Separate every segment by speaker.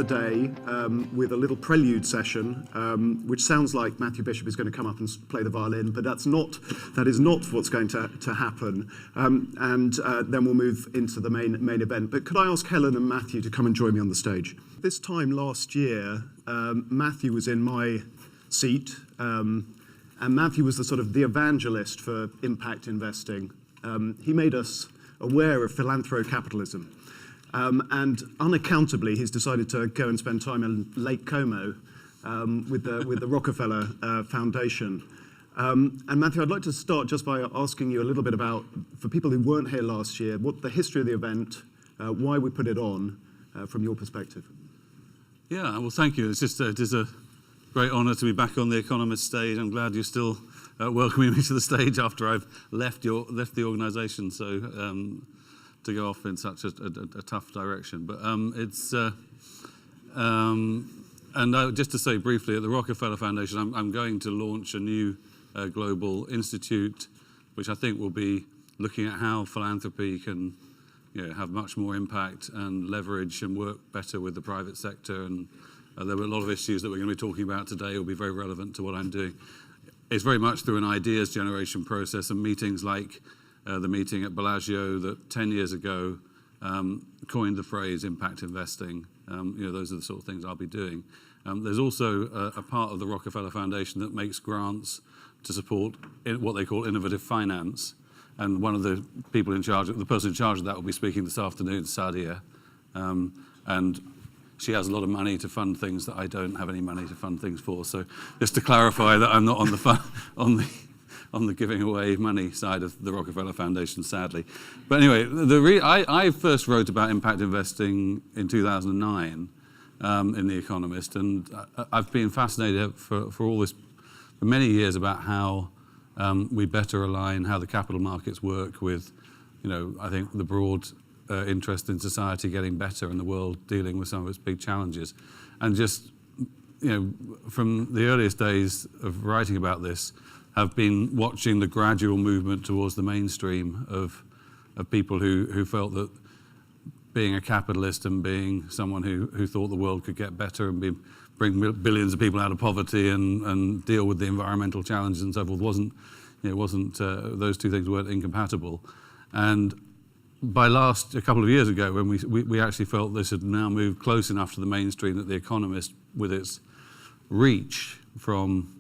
Speaker 1: the day with a little prelude session, which sounds like Matthew Bishop is going to come up and play the violin, but that is not what's going to happen. And then we'll move into the main event. But could I ask Helen and Matthew to come and join me on the stage? This time last year, Matthew was in my seat, and Matthew was the evangelist for impact investing. He made us aware of philanthrocapitalism. And unaccountably, he's decided to go and spend time in Lake Como with the Rockefeller Foundation. And Matthew, I'd like to start just by asking you a little bit about, for people who weren't here last year, what the history of the event, why we put it on, from your perspective.
Speaker 2: Yeah, well, thank you. It is a great honour to be back on the Economist stage. I'm glad you're still welcoming me to the stage after I've left the organisation. So. To go off in such a tough direction. But just to say briefly, at the Rockefeller Foundation, I'm going to launch a new global institute, which I think will be looking at how philanthropy can have much more impact and leverage and work better with the private sector. And there were a lot of issues that we're going to be talking about today will be very relevant to what I'm doing. It's very much through an ideas generation process and meetings like the meeting at Bellagio that 10 years ago coined the phrase impact investing. Those are the sort of things I'll be doing. There's also a part of the Rockefeller Foundation that makes grants to support what they call innovative finance. And one of the people in charge, the person in charge of that will be speaking this afternoon, Sadia. And she has a lot of money to fund things that I don't have any money to fund things for. So just to clarify that I'm not on the giving away money side of the Rockefeller Foundation, sadly. But anyway, I first wrote about impact investing in 2009 in The Economist, and I've been fascinated for all this, for many years, about how we better align how the capital markets work with, I think the broad interest in society getting better and the world dealing with some of its big challenges. And just, from the earliest days of writing about this, have been watching the gradual movement towards the mainstream of people who felt that being a capitalist and being someone who thought the world could get better and bring billions of people out of poverty and deal with the environmental challenges and so forth wasn't those two things weren't incompatible. And by a couple of years ago, when we actually felt this had now moved close enough to the mainstream that The Economist, with its reach from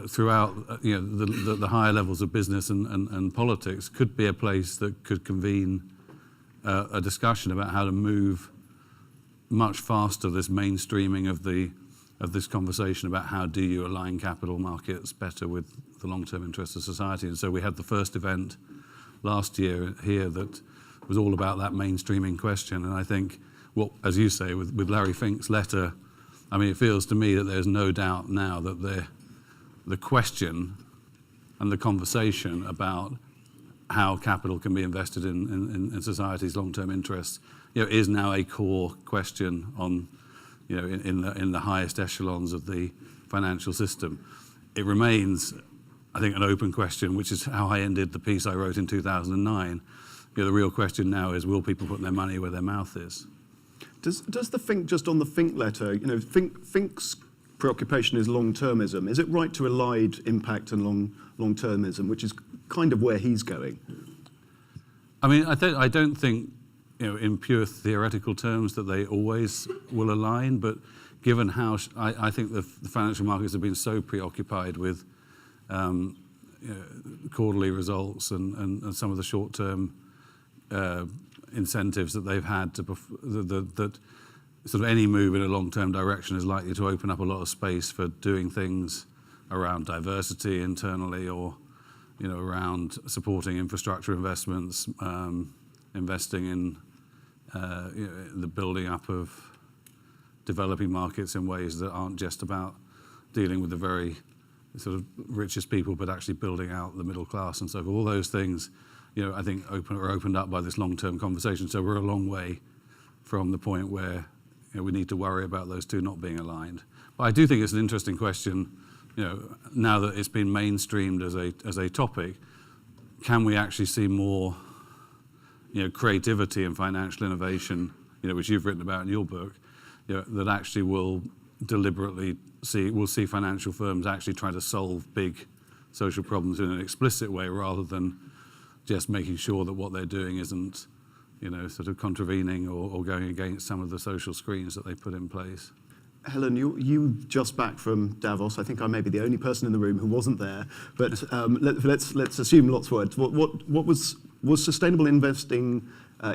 Speaker 2: throughout the higher levels of business and politics, could be a place that could convene a discussion about how to move much faster this mainstreaming of this conversation about how do you align capital markets better with the long-term interests of society. And so we had the first event last year here that was all about that mainstreaming question. And I think, as you say, with Larry Fink's letter, it feels to me that there's no doubt now that the question and the conversation about how capital can be invested in society's long-term interests, is now a core question on, in the highest echelons of the financial system. It remains, I think, an open question, which is how I ended the piece I wrote in 2009. The real question now is, will people put their money where their mouth is?
Speaker 1: Does the Fink, just on the Fink letter, Fink's preoccupation is long-termism. Is it right to elide impact and long-termism, which is kind of where he's going?
Speaker 2: I don't think, in pure theoretical terms that they always will align, but given how I think the financial markets have been so preoccupied with quarterly results and some of the short-term incentives that they've had that sort of any move in a long-term direction is likely to open up a lot of space for doing things around diversity internally, or around supporting infrastructure investments, investing in the building up of developing markets in ways that aren't just about dealing with the very sort of richest people, but actually building out the middle class and so forth. All those things, I think are opened up by this long-term conversation. So we're a long way from the point where we need to worry about those two not being aligned. But I do think it's an interesting question, now that it's been mainstreamed as a topic, can we actually see more, creativity and financial innovation, which you've written about in your book, that actually will deliberately see financial firms actually try to solve big social problems in an explicit way rather than just making sure that what they're doing isn't, sort of contravening or going against some of the social screens that they put in place.
Speaker 1: Helen, you just back from Davos. I think I may be the only person in the room who wasn't there, but let's assume lots of words. What was sustainable investing,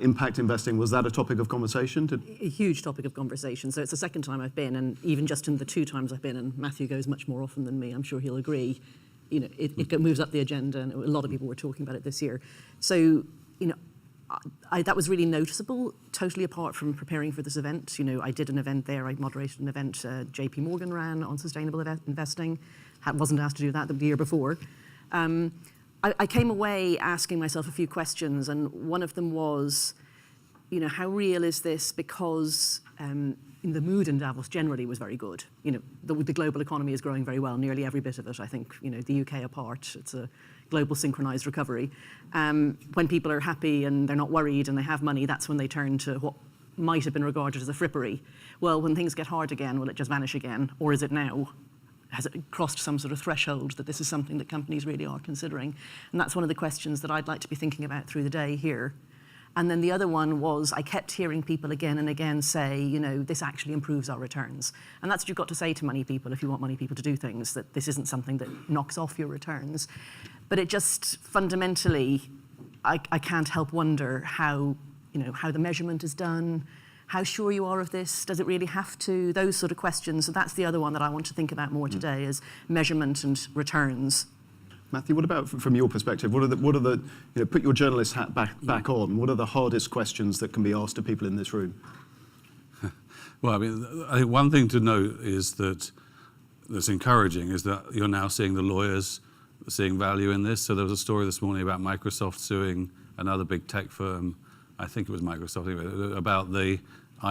Speaker 1: impact investing, was that a topic of conversation?
Speaker 3: A huge topic of conversation. So it's the second time I've been, and even just in the 2 times I've been, and Matthew goes much more often than me, I'm sure he'll agree, it moves up the agenda, and a lot of people were talking about it this year. So, that was really noticeable, totally apart from preparing for this event. I did an event there, I moderated an event JP Morgan ran on sustainable investing. Wasn't asked to do that the year before. I came away asking myself a few questions, and one of them was, how real is this? Because the mood in Davos generally was very good. The global economy is growing very well, nearly every bit of it. I think, the UK apart, it's a global synchronized recovery. When people are happy and they're not worried and they have money, that's when they turn to what might have been regarded as a frippery. Well, when things get hard again, will it just vanish again? Or is it now? Has it crossed some sort of threshold that this is something that companies really are considering? And that's one of the questions that I'd like to be thinking about through the day here. And then the other one was, I kept hearing people again and again say, this actually improves our returns. And that's what you've got to say to money people if you want money people to do things, that this isn't something that knocks off your returns. But it just fundamentally, I can't help wonder how the measurement is done, how sure you are of this, does it really have to, those sort of questions. So that's the other one that I want to think about more today, is measurement and returns.
Speaker 1: Matthew, what about from your perspective? What are the put your journalist hat back on? What are the hardest questions that can be asked of people in this room?
Speaker 2: Well, I think one thing to note is that's encouraging is that you're now seeing the lawyers seeing value in this. So there was a story this morning about Microsoft suing another big tech firm, I think it was Microsoft anyway, about the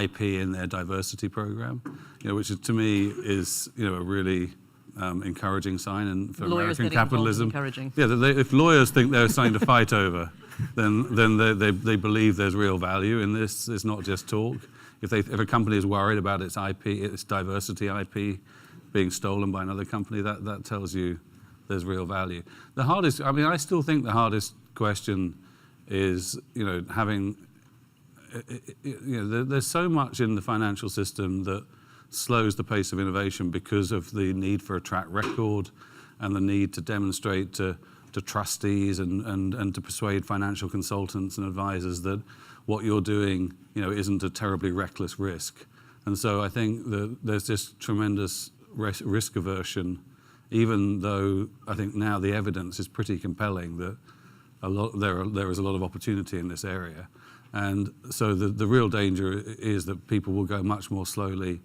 Speaker 2: IP in their diversity program, which to me is a really encouraging sign, and for
Speaker 3: lawyers
Speaker 2: American capitalism,
Speaker 3: encouraging.
Speaker 2: Yeah, if lawyers think there's something to fight over, then they believe there's real value in this. It's not just talk. If a company is worried about its IP, its diversity IP being stolen by another company, that tells you there's real value. The hardest, I still think the hardest question is, there's so much in the financial system that slows the pace of innovation because of the need for a track record and the need to demonstrate to trustees and to persuade financial consultants and advisors that what you're doing, isn't a terribly reckless risk. And so I think that there's just tremendous risk aversion, even though I think now the evidence is pretty compelling that there is a lot of opportunity in this area. And so the real danger is that people will go much more slowly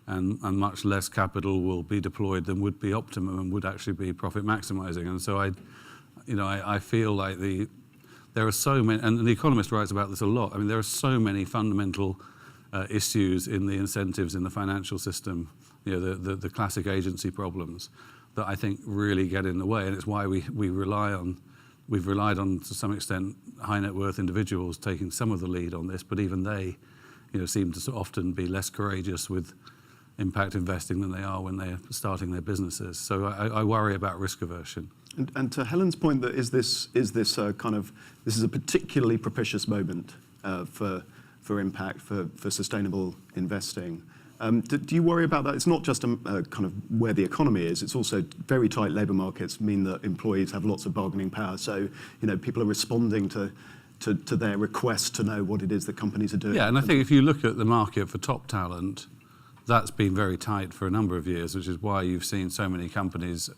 Speaker 2: and much less capital will be deployed than would be optimum and would actually be profit maximizing. And so I feel like there are so many, and The Economist writes about this a lot. There are so many fundamental issues in the incentives in the financial system, the classic agency problems that I think really get in the way. And it's why we've relied on, to some extent, high net worth individuals taking some of the lead on this, but even they, seem to often be less courageous with impact investing than they are when they're starting their businesses. So I worry about risk aversion.
Speaker 1: And to Helen's point, that is this a particularly propitious moment for impact, for sustainable investing. Do you worry about that? It's not just kind of where the economy is. It's also very tight labour markets mean that employees have lots of bargaining power. So people are responding to their request to know what it is that companies are doing.
Speaker 2: Yeah, and I think if you look at the market for top talent, that's been very tight for a number of years, which is why you've seen so many companies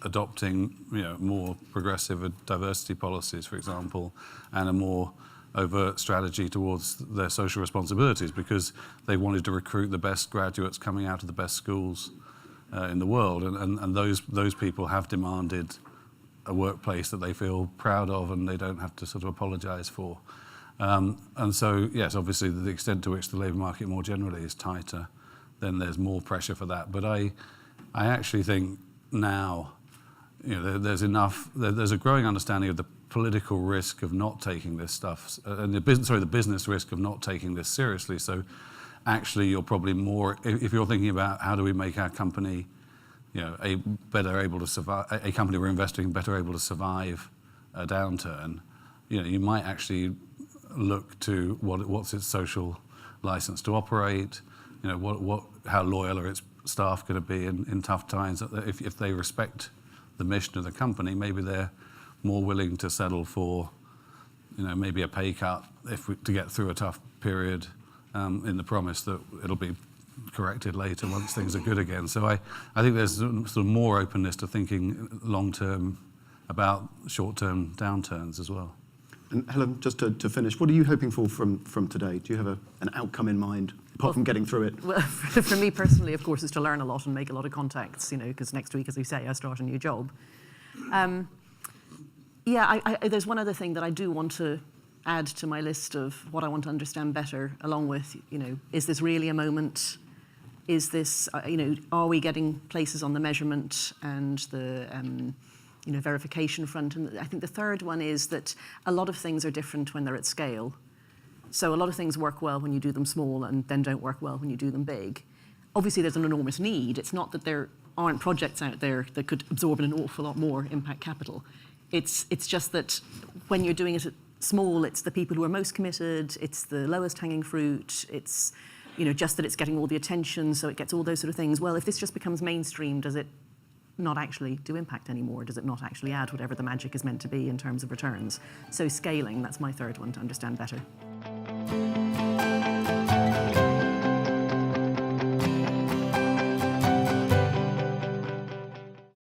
Speaker 2: adopting more progressive diversity policies, for example, and a more overt strategy towards their social responsibilities, because they wanted to recruit the best graduates coming out of the best schools in the world, and those people have demanded a workplace that they feel proud of and they don't have to sort of apologise for. And so, yes, obviously the extent to which the labour market more generally is tighter, then there's more pressure for that. But I actually think now, there's a growing understanding of the political risk of not taking this stuff, and the business risk of not taking this seriously. So actually you're probably more, if you're thinking about how do we make our company, better able to survive, a company we're investing in better able to survive a downturn, you might actually look to what's its social license to operate, how loyal are its staff going to be in tough times. If they respect the mission of the company, maybe they're more willing to settle for, maybe a pay cut to get through a tough period, in the promise that it'll be corrected later once things are good again. So I think there's sort of more openness to thinking long term about short term downturns as well.
Speaker 1: And Helen, just to finish, what are you hoping for from today? Do you have an outcome in mind, apart from getting through it?
Speaker 3: Well, for me personally, of course, is to learn a lot and make a lot of contacts, because next week, as we say, I start a new job. There's one other thing that I do want to add to my list of what I want to understand better, along with, is this really a moment? Is this, are we getting places on the measurement and the verification front? And I think the third one is that a lot of things are different when they're at scale. So a lot of things work well when you do them small and then don't work well when you do them big. Obviously, there's an enormous need. It's not that there aren't projects out there that could absorb an awful lot more impact capital. It's just that when you're doing it at small, it's the people who are most committed, it's the lowest hanging fruit, it's just that it's getting all the attention, so it gets all those sort of things. Well, if this just becomes mainstream, does it not actually do impact anymore? Does it not actually add whatever the magic is meant to be in terms of returns? So scaling, that's my third one to understand better.